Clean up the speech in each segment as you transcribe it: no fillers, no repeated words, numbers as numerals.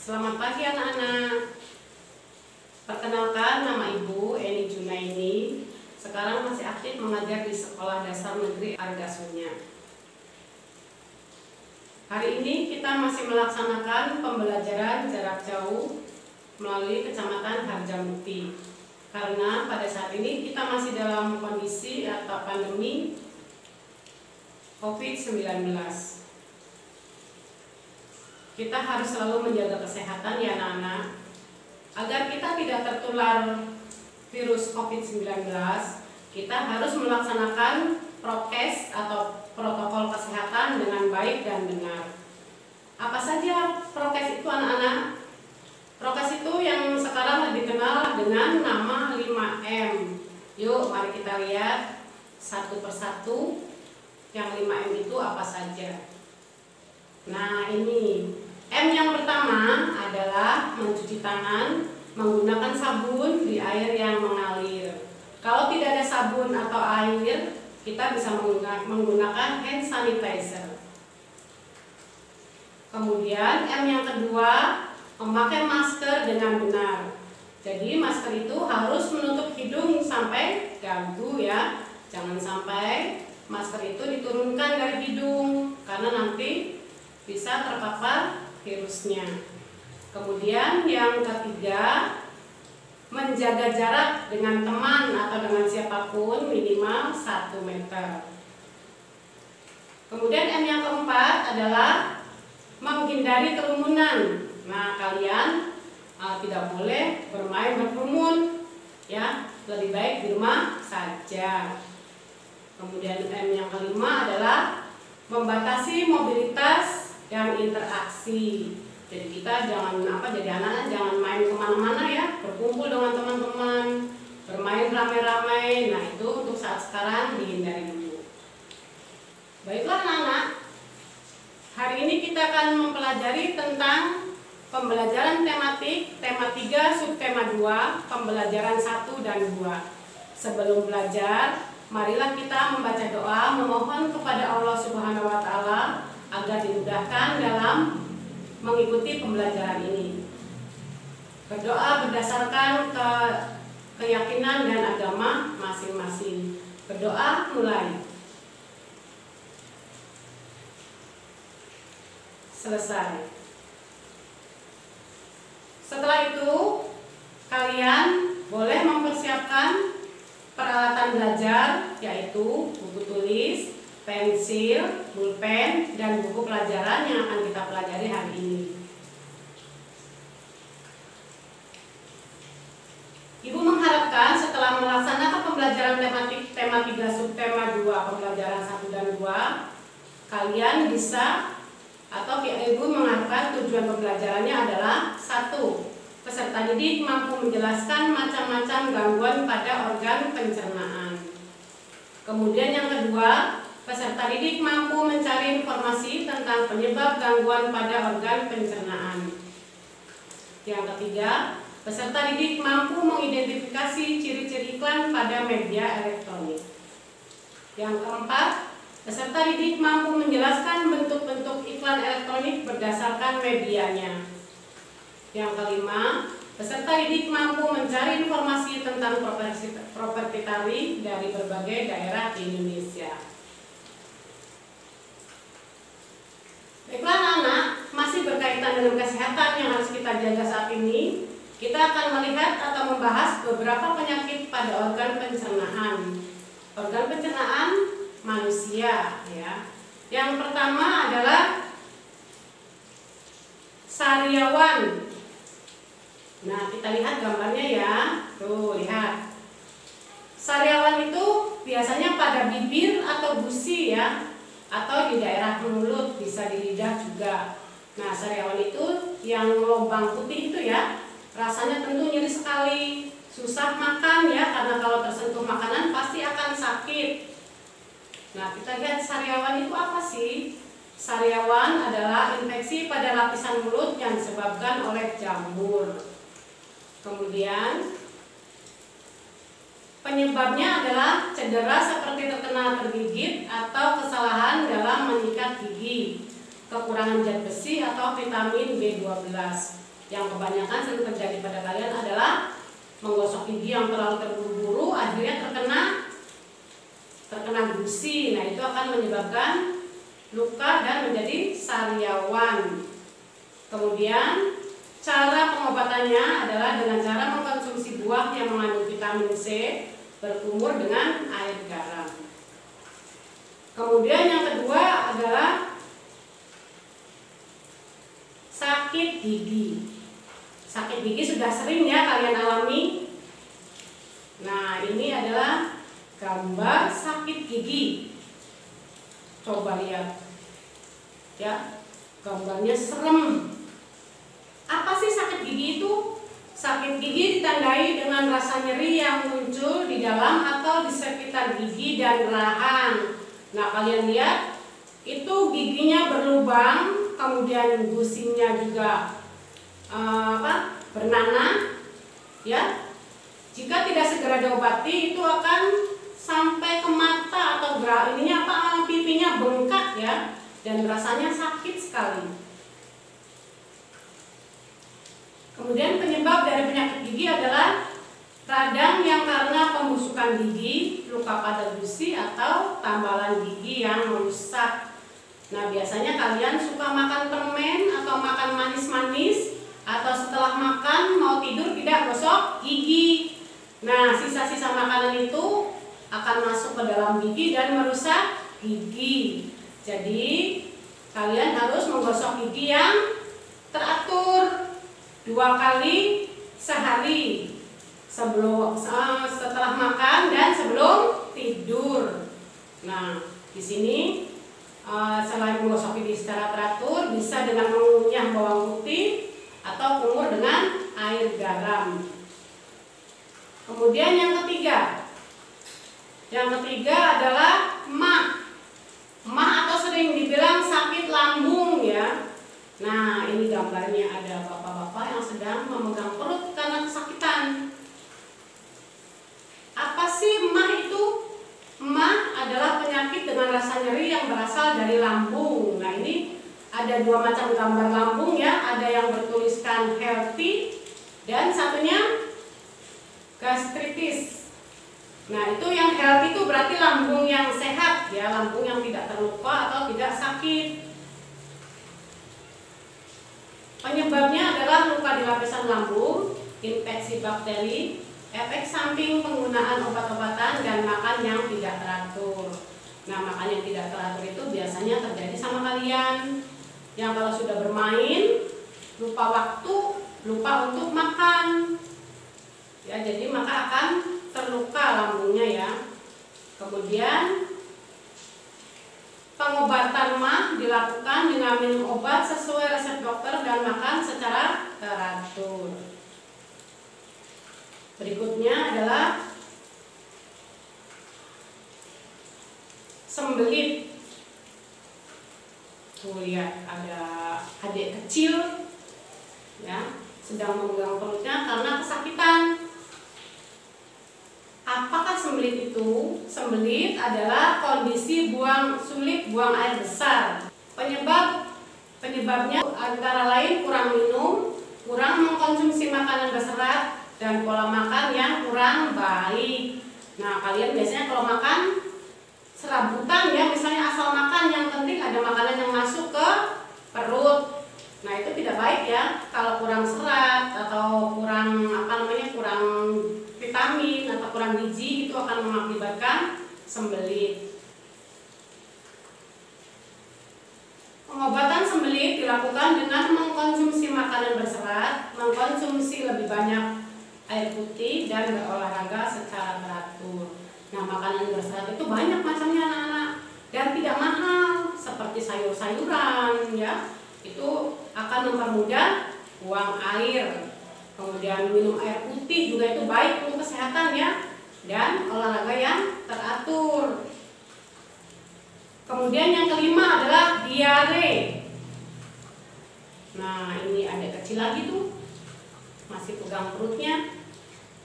Selamat pagi anak-anak. Perkenalkan, nama Ibu Eni Junaini. Sekarang masih aktif mengajar di Sekolah Dasar Negeri Argasunya. Hari ini kita masih melaksanakan pembelajaran jarak jauh melalui Kecamatan Harjamukti. Karena pada saat ini kita masih dalam kondisi atau pandemi COVID-19. Kita harus selalu menjaga kesehatan ya anak-anak, agar kita tidak tertular virus COVID-19. Kita harus melaksanakan prokes atau protokol kesehatan dengan baik dan benar. Apa saja prokes itu anak-anak? Prokes itu yang sekarang lebih dikenal dengan nama 5M. Yuk mari kita lihat satu persatu yang 5M itu apa saja. Nah ini M yang pertama adalah mencuci tangan menggunakan sabun di air yang mengalir. Kalau tidak ada sabun atau air, kita bisa menggunakan hand sanitizer. Kemudian M yang kedua, memakai masker dengan benar. Jadi masker itu harus menutup hidung sampai dagu ya. Jangan sampai masker itu diturunkan dari hidung karena nanti bisa terpapar virusnya. Kemudian yang ketiga, menjaga jarak dengan teman atau dengan siapapun minimal 1 meter. Kemudian M yang keempat adalah menghindari kerumunan. Nah, kalian tidak boleh bermain berkerumun ya, lebih baik di rumah saja. Kemudian M yang kelima adalah membatasi mobilitas dan interaksi. Jadi kita jadi anak-anak jangan main kemana-mana ya, berkumpul dengan teman-teman, bermain ramai-ramai. Nah itu untuk saat sekarang dihindari dulu. Baiklah anak-anak, hari ini kita akan mempelajari tentang pembelajaran tematik, tema 3, subtema 2, pembelajaran 1 dan 2. Sebelum belajar, marilah kita membaca doa memohon kepada Allah Subhanahu wa Ta'ala agar dimudahkan dalam mengikuti pembelajaran ini. Berdoa berdasarkan keyakinan dan agama masing-masing. Berdoa mulai. Selesai. Setelah itu, kalian boleh mempersiapkan peralatan belajar, yaitu buku tulis, pensil, pulpen, dan buku pelajaran yang akan kita pelajari hari ini. Ibu mengharapkan setelah melaksanakan pembelajaran tematik tema 3 subtema 2 pembelajaran 1 dan 2, kalian bisa atau Ibu mengharapkan tujuan pembelajarannya adalah 1. Peserta didik mampu menjelaskan macam-macam gangguan pada organ pencernaan. Kemudian yang kedua, peserta didik mampu mencari informasi tentang penyebab gangguan pada organ pencernaan. Yang ketiga, peserta didik mampu mengidentifikasi ciri-ciri iklan pada media elektronik. Yang keempat, peserta didik mampu menjelaskan bentuk-bentuk iklan elektronik berdasarkan medianya. Yang kelima, peserta didik mampu mencari informasi tentang properti tarif dari berbagai daerah di Indonesia. Baiklah anak-anak, masih berkaitan dengan kesehatan yang harus kita jaga saat ini. Kita akan melihat atau membahas beberapa penyakit pada organ pencernaan. Organ pencernaan manusia ya. Yang pertama adalah sariawan. Nah, kita lihat gambarnya ya. Tuh, lihat. Sariawan itu biasanya pada bibir atau gusi ya, atau di daerah mulut, bisa di lidah juga. Nah, sariawan itu yang lubang putih itu ya, rasanya tentu nyeri sekali, susah makan ya, karena kalau tersentuh makanan pasti akan sakit. Nah, kita lihat sariawan itu apa sih? Sariawan adalah infeksi pada lapisan mulut yang disebabkan oleh jamur. Kemudian penyebabnya adalah cedera seperti terkena tergigit atau kesalahan dalam menyikat gigi, kekurangan zat besi atau vitamin B12. yang kebanyakan sering terjadi pada kalian adalah menggosok gigi yang terlalu terburu-buru, akhirnya terkena gusi. Nah, itu akan menyebabkan luka dan menjadi sariawan. Kemudian cara pengobatannya adalah dengan cara mengkonsumsi buah yang mengandung vitamin C berkumur dengan air garam. Kemudian yang kedua adalah sakit gigi. Sakit gigi sudah sering ya kalian alami. Nah, ini adalah gambar sakit gigi. Coba lihat. Ya, gambarnya serem. Apa sih sakit gigi itu? Sakit gigi ditandai dengan rasa nyeri yang muncul di dalam atau di sekitar gigi dan rahang. Nah, kalian lihat itu giginya berlubang, kemudian gusinya juga bernanah, ya. Jika tidak segera diobati itu akan sampai ke mata atau pipinya bengkak ya, dan rasanya sakit sekali. Kemudian penyebab dari penyakit gigi adalah radang yang karena pembusukan gigi, luka pada gusi, atau tambalan gigi yang merusak. Nah, biasanya kalian suka makan permen atau makan manis-manis, atau setelah makan mau tidur tidak gosok gigi. Nah, sisa-sisa makanan itu akan masuk ke dalam gigi dan merusak gigi. Jadi kalian harus menggosok gigi yang teratur 2 kali sehari, setelah makan dan sebelum tidur. Nah, di sini selain menggosok gigi secara teratur, bisa dengan mengunyah bawang putih atau kumur dengan air garam. Kemudian yang ketiga adalah emah atau sering dibilang sakit lambung ya. Nah, ini gambarnya ada bapak-bapak yang sedang memegang perut karena kesakitan. Apa sih emah itu? Emah adalah penyakit dengan rasa nyeri yang berasal dari lambung. Nah, ini ada 2 macam gambar lambung ya. Ada yang bertuliskan healthy dan satunya gastritis. Nah, itu yang healthy itu berarti lambung yang sehat ya, lambung yang tidak terluka atau tidak sakit. Penyebabnya adalah luka di lapisan lambung, infeksi bakteri, efek samping penggunaan obat-obatan, dan makan yang tidak teratur. Nah, makan yang tidak teratur itu biasanya terjadi sama kalian yang kalau sudah bermain, lupa waktu, lupa untuk makan. Ya, jadi maka akan terluka lambungnya ya. Kemudian pengobatan emah dilakukan dengan minum obat sesuai resep dokter dan makan secara teratur. Berikutnya adalah sembelit. Tuh lihat ada adik kecil ya, sedang memegang perutnya karena kesakitan. Apakah sembelit itu? Sembelit adalah kondisi sulit buang air besar. Penyebabnya antara lain kurang minum, kurang mengkonsumsi makanan berserat, dan pola makan yang kurang baik. Nah, kalian biasanya kalau makan serabutan ya, misalnya asal makan, yang penting ada makanan yang masuk ke perut. Nah, itu tidak baik ya. Kalau kurang serat atau kurang kurang vitamin atau kurang gizi, itu akan mengakibatkan sembelit. Pengobatan sembelit dilakukan dengan mengkonsumsi makanan berserat, mengkonsumsi lebih banyak air putih, dan berolahraga secara teratur. Nah, makanan berserat itu banyak macamnya anak-anak dan tidak mahal, seperti sayur-sayuran ya. Itu akan mempermudah buang air. Kemudian minum air putih juga itu baik untuk kesehatan ya, dan olahraga yang teratur. Kemudian yang kelima adalah diare. Nah, ini ada kecil lagi tuh, masih pegang perutnya.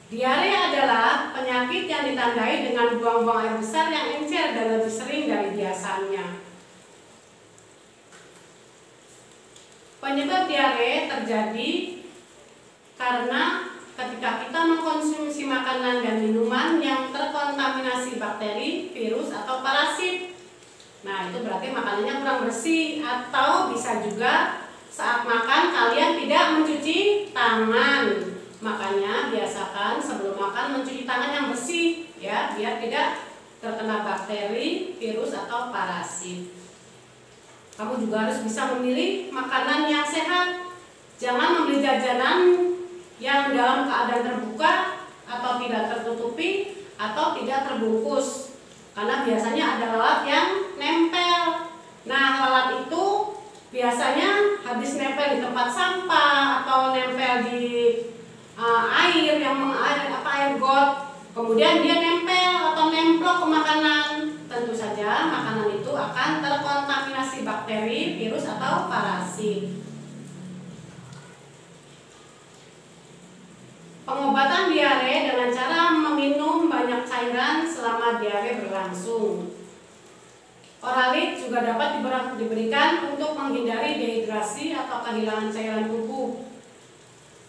Diare adalah penyakit yang ditandai dengan buang-buang air besar yang encer dan lebih sering dari biasanya. Penyebab diare terjadi karena ketika kita mengkonsumsi makanan dan minuman yang terkontaminasi bakteri, virus, atau parasit. Nah, itu berarti makanannya kurang bersih, atau bisa juga saat makan kalian tidak mencuci tangan. Makanya biasakan sebelum makan mencuci tangan yang bersih ya, biar tidak terkena bakteri, virus, atau parasit. Kamu juga harus bisa memilih makanan yang sehat. Jangan membeli jajanan yang dalam keadaan terbuka atau tidak tertutupi atau tidak terbungkus, karena biasanya ada lalat yang nempel. Nah, lalat itu biasanya habis nempel di tempat sampah atau nempel di air air got, kemudian dia nempel atau nemplok ke makanan. Tentu saja makanan itu akan terkontaminasi bakteri, virus, atau parasit. Pengobatan diare dengan cara meminum banyak cairan selama diare berlangsung. Oralit juga dapat diberikan untuk menghindari dehidrasi atau kehilangan cairan tubuh.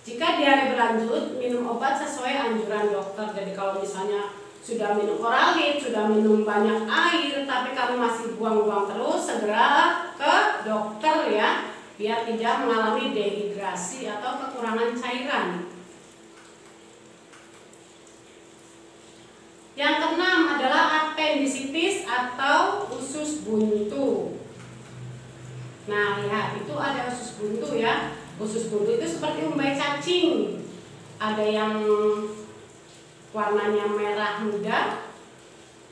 Jika diare berlanjut, minum obat sesuai anjuran dokter. Jadi kalau misalnya sudah minum oralit, sudah minum banyak air, tapi kamu masih buang-buang terus, segera ke dokter ya, biar tidak mengalami dehidrasi atau kekurangan cairan. Yang keenam adalah apendisitis atau usus buntu. Nah, lihat, itu ada usus buntu ya. Usus buntu itu seperti umbai cacing. Ada yang warnanya merah muda,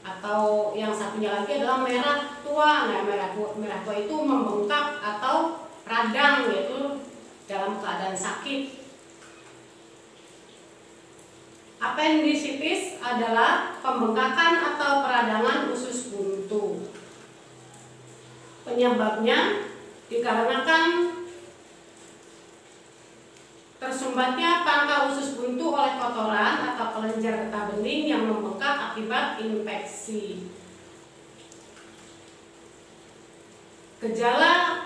atau yang satunya lagi adalah merah tua. Nah, merah tua itu membengkak atau radang, yaitu dalam keadaan sakit. Apendisitis adalah pembengkakan atau peradangan usus buntu. Penyebabnya dikarenakan tersumbatnya pangkal usus buntu oleh kotoran atau kelenjar getah bening yang membengkak akibat infeksi. Gejala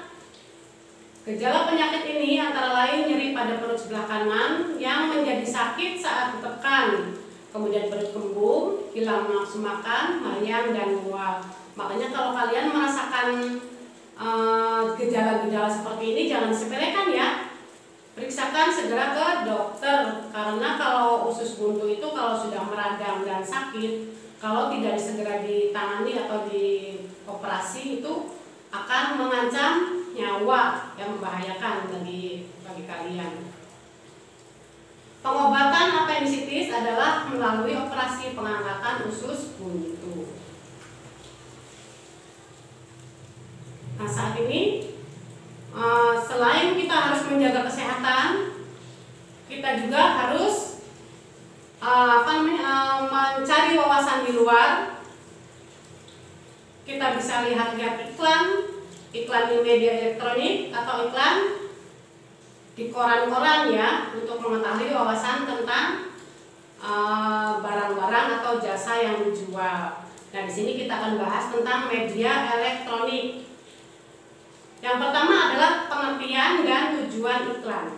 penyakit ini antara lain nyeri pada perut sebelah kanan yang menjadi sakit saat ditekan, kemudian perut kembung, hilang nafsu makan, mayang, dan mual. Makanya kalau kalian merasakan gejala-gejala seperti ini jangan disepelekan ya. Periksakan segera ke dokter, karena kalau usus buntu itu kalau sudah meradang dan sakit, kalau tidak segera ditangani atau dioperasi itu akan mengancam nyawa, yang membahayakan bagi kalian. Pengobatan apendisitis adalah melalui operasi pengangkatan usus buntu. Nah, saat ini selain kita harus menjaga kesehatan, kita juga harus mencari wawasan di luar. Kita bisa lihat-lihat iklan di media elektronik atau iklan di koran-koran ya, untuk mengetahui wawasan tentang barang-barang atau jasa yang dijual. Nah, di sini kita akan bahas tentang media elektronik. Yang pertama adalah pengertian dan tujuan iklan.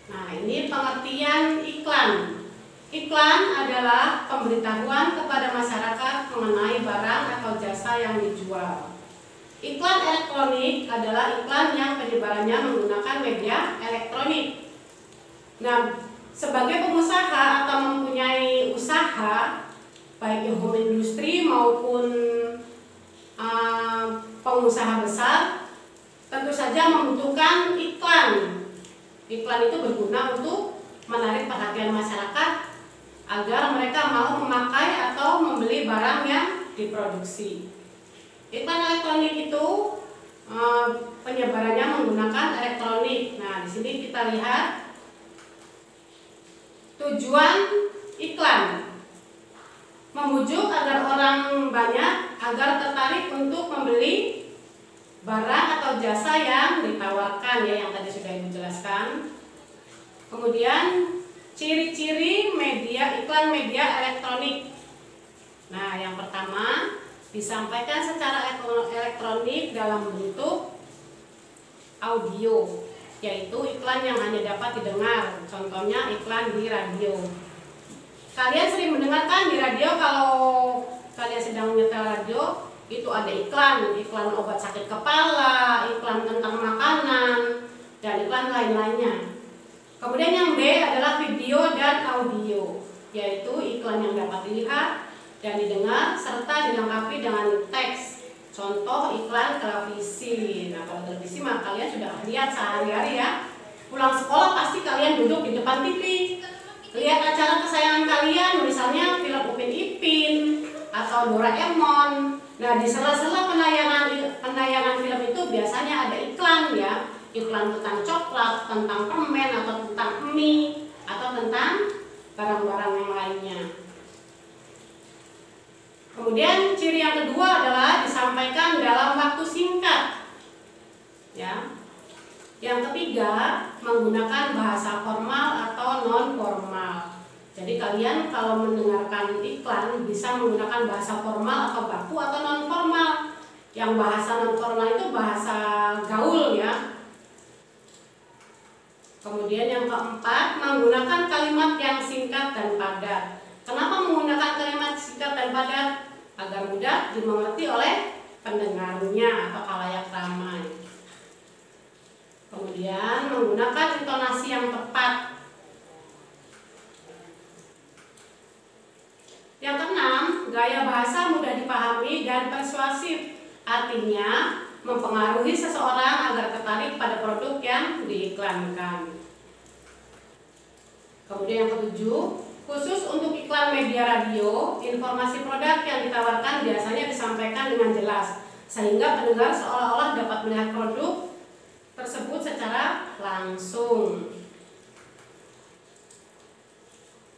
Nah, ini pengertian iklan. Iklan adalah pemberitahuan kepada masyarakat mengenai barang atau jasa yang dijual. Iklan elektronik adalah iklan yang penyebarannya menggunakan media elektronik. Nah, sebagai pengusaha atau mempunyai usaha, baik home industri maupun pengusaha besar, tentu saja membutuhkan iklan. Iklan itu berguna untuk menarik perhatian masyarakat agar mereka mau memakai atau membeli barang yang diproduksi. Iklan elektronik itu penyebarannya menggunakan elektronik. Nah, di sini kita lihat tujuan iklan: membujuk agar orang banyak agar tertarik untuk membeli barang atau jasa yang ditawarkan ya, yang tadi sudah Ibu jelaskan. Kemudian ciri-ciri iklan media elektronik. Nah, yang pertama, disampaikan secara elektronik dalam bentuk audio. yaitu iklan yang hanya dapat didengar. Contohnya iklan di radio. Kalian sering mendengarkan di radio, kalau kalian sedang menyetel radio, itu ada iklan obat sakit kepala, iklan tentang makanan, dan iklan lain-lainnya. Kemudian yang B adalah video dan audio, yaitu iklan yang dapat dilihat dan didengar serta dilengkapi dengan teks. Contoh iklan televisi. Nah, kalau televisi mah kalian sudah lihat sehari-hari ya. Pulang sekolah pasti kalian duduk di depan TV, lihat acara kesayangan kalian, misalnya film Upin Ipin atau Doraemon. Nah, di sela-sela penayangan film itu biasanya ada iklan ya. Iklan tentang coklat, tentang permen, atau tentang mie, atau tentang barang-barang yang lainnya. Kemudian ciri yang kedua adalah disampaikan dalam waktu singkat. Ya. Yang ketiga, menggunakan bahasa formal atau non formal. Jadi kalian kalau mendengarkan iklan bisa menggunakan bahasa formal atau baku atau non formal. Yang bahasa non formal itu bahasa gaul ya. Kemudian yang keempat, menggunakan kalimat yang singkat dan padat. Kenapa menggunakan kalimat singkat dan padat? Agar mudah dimengerti oleh pendengarnya atau khalayak ramai. Kemudian menggunakan intonasi yang tepat. Yang keenam, gaya bahasa mudah dipahami dan persuasif. Artinya mempengaruhi seseorang agar tertarik pada produk yang diiklankan. Kemudian yang ketujuh, khusus untuk iklan media radio, informasi produk yang ditawarkan biasanya disampaikan dengan jelas, sehingga pendengar seolah-olah dapat melihat produk tersebut secara langsung.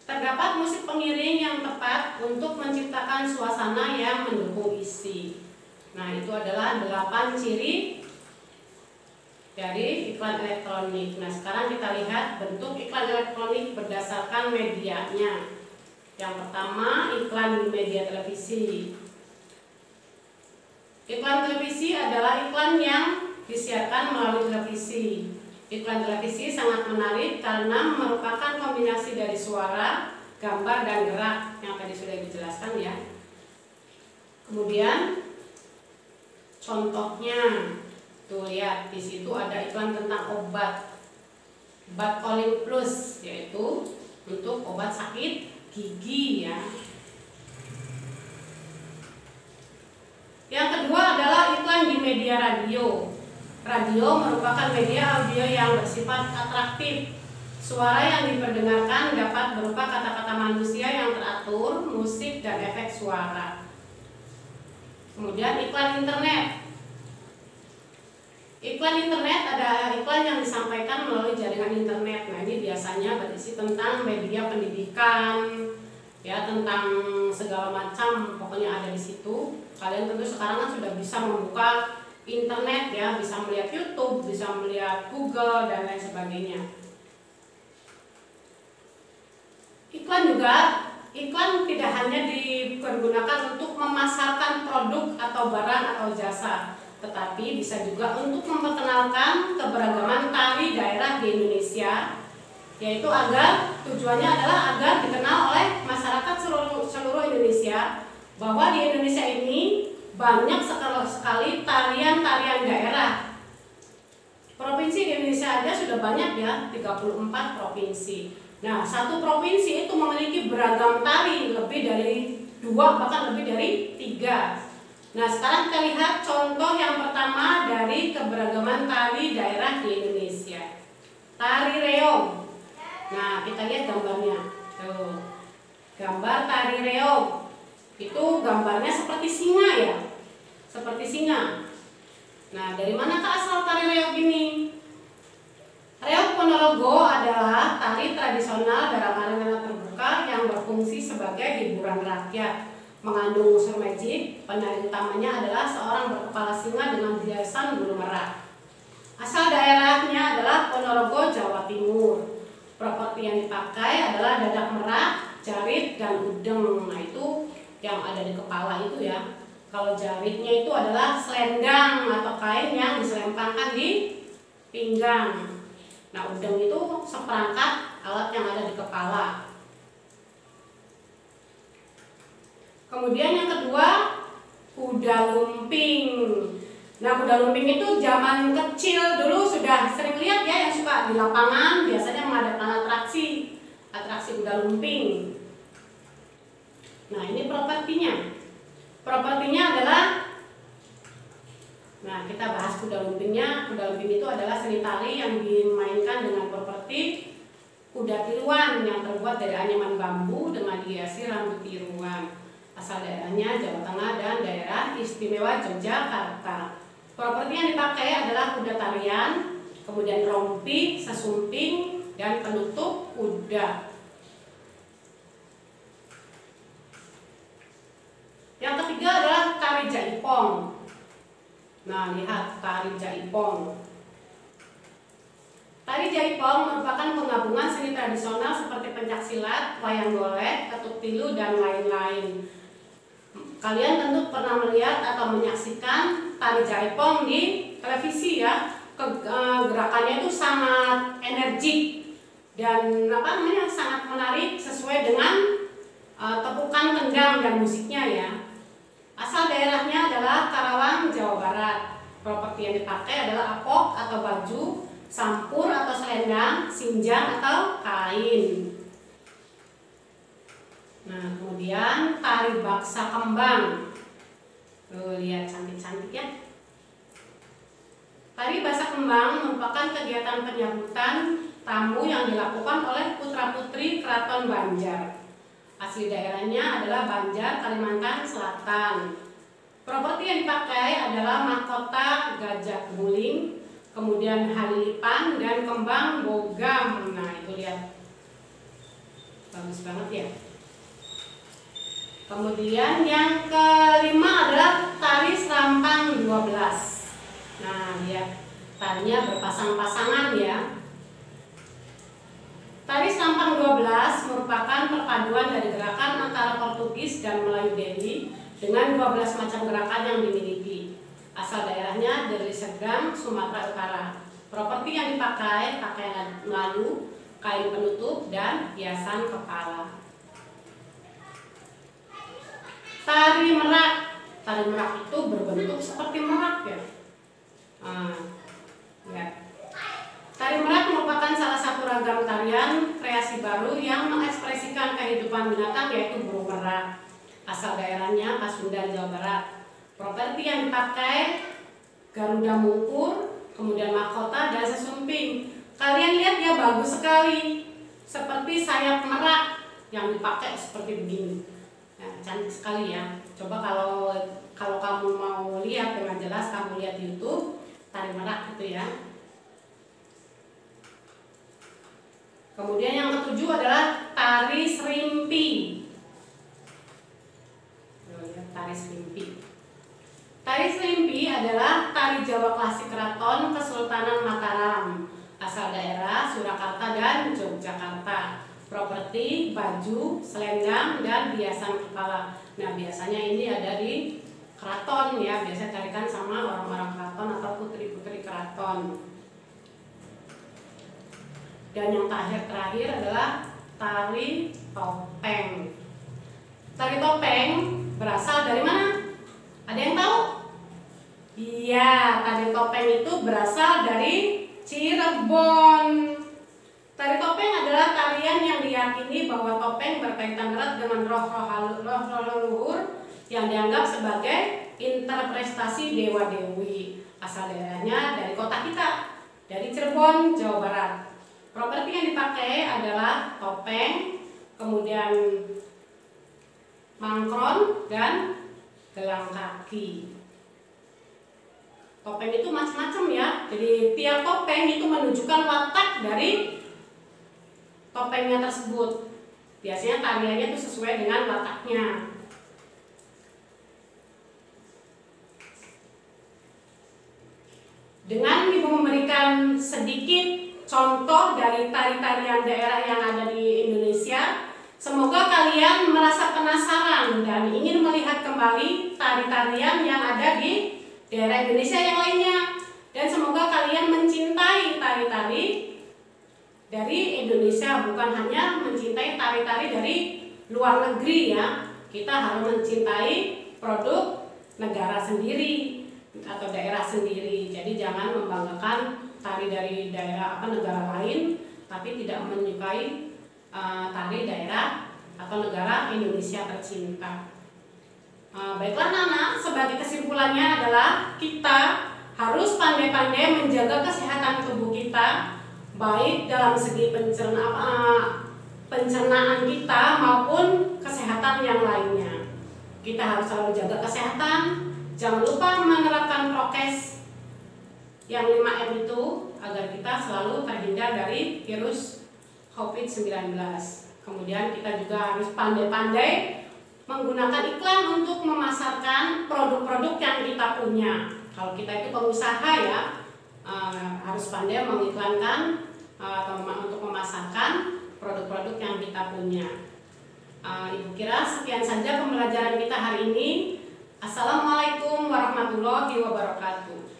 Terdapat musik pengiring yang tepat untuk menciptakan suasana yang mendukung isi. Nah, itu adalah 8 ciri dari iklan elektronik. Nah, sekarang kita lihat bentuk iklan elektronik berdasarkan medianya. Yang pertama, iklan di media televisi. Iklan televisi adalah iklan yang disiarkan melalui televisi. Iklan televisi sangat menarik karena merupakan kombinasi dari suara, gambar, dan gerak yang tadi sudah dijelaskan ya. Kemudian contohnya, tuh lihat di situ ada iklan tentang obat Colic Plus, yaitu untuk obat sakit gigi ya. Yang kedua adalah iklan di media radio. Radio merupakan media audio yang bersifat atraktif. Suara yang diperdengarkan dapat berupa kata-kata manusia yang teratur, musik, dan efek suara. Kemudian iklan internet. Iklan internet adalah iklan yang disampaikan melalui jaringan internet. Nah, ini biasanya berisi tentang media pendidikan, ya, tentang segala macam, pokoknya ada di situ. Kalian tentu sekarang kan sudah bisa membuka internet ya, bisa melihat YouTube, bisa melihat Google, dan lain sebagainya. Iklan tidak hanya dipergunakan untuk memasarkan produk atau barang atau jasa, tetapi bisa juga untuk memperkenalkan keberagaman tari daerah di Indonesia, yaitu tujuannya adalah agar dikenal oleh masyarakat seluruh Indonesia bahwa di Indonesia ini banyak sekali tarian-tarian daerah. Provinsi di Indonesia aja sudah banyak ya, 34 provinsi. Nah, satu provinsi itu memiliki beragam tari, lebih dari 2 bahkan lebih dari 3. Nah, sekarang kita lihat contoh yang pertama dari keberagaman tari daerah di Indonesia. Tari reog. Nah, kita lihat gambarnya. Tuh. Gambar tari reog. Itu gambarnya seperti singa ya. Seperti singa. Nah, dari manakah asal tari reog ini? Reog Ponorogo adalah tari tradisional dalam arena terbuka yang berfungsi sebagai hiburan rakyat. Mengandung unsur magic, penari utamanya adalah seorang berkepala singa dengan hiasan bulu merah. Asal daerahnya adalah Ponorogo, Jawa Timur. Properti yang dipakai adalah dadak merah, jarit, dan udeng. Nah, itu yang ada di kepala itu ya. Kalau jaritnya itu adalah selendang atau kain yang diselempangkan di pinggang. Nah, udeng itu seperangkat alat yang ada di kepala. Kemudian yang kedua, kuda lumping. Nah, kuda lumping itu zaman kecil dulu sudah sering lihat ya, yang suka di lapangan biasanya mengadakan atraksi kuda lumping. Nah, ini propertinya. Propertinya adalah, nah kita bahas kuda lumpingnya. Kuda lumping itu adalah seni tari yang dimainkan dengan properti kuda tiruan yang terbuat dari anyaman bambu dengan dihiasi rambut tiruan. Asal daerahnya Jawa Tengah dan daerah istimewa Yogyakarta. Properti yang dipakai adalah kuda tarian, kemudian rompi, sesumping, dan penutup kuda. Yang ketiga adalah tari jaipong. Nah, lihat tari jaipong. Tari jaipong merupakan penggabungan seni tradisional seperti pencaksilat, wayang golek, ketuk tilu, dan lain-lain. Kalian tentu pernah melihat atau menyaksikan tari jaipong di televisi ya. Gerakannya itu sangat energik dan sangat menarik sesuai dengan tepukan kendang dan musiknya ya. Asal daerahnya adalah Karawang, Jawa Barat. Properti yang dipakai adalah apok atau baju, sampur atau selendang, sinjang atau kain. Nah, kemudian tari baksa kembang. Tuh, lihat cantik-cantik ya. Tari baksa kembang merupakan kegiatan penyambutan tamu yang dilakukan oleh putra-putri Keraton Banjar. Asli daerahnya adalah Banjar, Kalimantan Selatan. Properti yang dipakai adalah mahkota gajah guling, kemudian halipan dan kembang bogam. Nah, itu lihat. Bagus banget ya. Kemudian yang kelima adalah tari serampang 12. Nah, lihat tarinya berpasang-pasangan ya. Tari serampang 12 merupakan perpaduan dari gerakan antara Portugis dan Melayu Delhi dengan 12 macam gerakan yang dimiliki. Asal daerahnya dari Seberang, Sumatera Utara. Properti yang dipakai pakaian Melayu, kain penutup, dan hiasan kepala. Tari merak. Tari merak itu berbentuk seperti merak ya. Tari merak merupakan salah satu ragam tarian kreasi baru yang mengekspresikan kehidupan binatang, yaitu burung merak. Asal daerahnya Pasundan, Jawa Barat. Properti yang dipakai Garuda Mungkur, kemudian mahkota dan sesumping. Kalian lihat ya, bagus sekali. Seperti sayap merak yang dipakai seperti begini. Nah, cantik sekali ya. Coba kalau kamu mau lihat dengan jelas, kamu lihat di YouTube tari merak itu ya. Kemudian yang ketujuh adalah tari serimpi. Tari serimpi. Tari serimpi adalah tari Jawa klasik Keraton Kesultanan Mataram. Asal daerah Surakarta dan Yogyakarta. Properti baju, selendang, dan hiasan kepala. Nah, biasanya ini ada di keraton ya, biasa tarikan sama orang-orang keraton atau putri-putri keraton. Dan yang terakhir adalah tari topeng. Tari topeng berasal dari mana? Ada yang tahu? Iya, tari topeng itu berasal dari Cirebon. Tari topeng adalah tarian yang diyakini bahwa topeng berkaitan erat dengan roh-roh leluhur yang dianggap sebagai interpretasi dewa-dewi. Asal daerahnya dari kota kita, dari Cirebon, Jawa Barat. Properti yang dipakai adalah topeng, kemudian mangkron, dan gelang kaki. Topeng itu macam-macam ya. Jadi tiap topeng itu menunjukkan watak dari topengnya tersebut. Biasanya tariannya itu sesuai dengan wataknya. Dengan Ibu memberikan sedikit contoh dari tari-tarian daerah yang ada di Indonesia, semoga kalian merasa penasaran dan ingin melihat kembali tari-tarian yang ada di daerah Indonesia yang lainnya. Dan semoga kalian mencintai tari-tari dari Indonesia, bukan hanya mencintai tari-tari dari luar negeri ya. Kita harus mencintai produk negara sendiri atau daerah sendiri. Jadi jangan membanggakan tari dari daerah negara lain tapi tidak menyukai tari daerah atau negara Indonesia tercinta. Baiklah Nana, sebagai kesimpulannya adalah kita harus pandai-pandai menjaga kesehatan tubuh kita, baik dalam segi pencernaan kita maupun kesehatan yang lainnya. Kita harus selalu jaga kesehatan, jangan lupa menerapkan prokes yang 5M itu agar kita selalu terhindar dari virus COVID-19. Kemudian kita juga harus pandai-pandai menggunakan iklan untuk memasarkan produk-produk yang kita punya. Kalau kita itu pengusaha ya, harus pandai mengiklankan atau untuk memasarkan produk-produk yang kita punya. Ibu kira sekian saja pembelajaran kita hari ini. Assalamualaikum warahmatullahi wabarakatuh.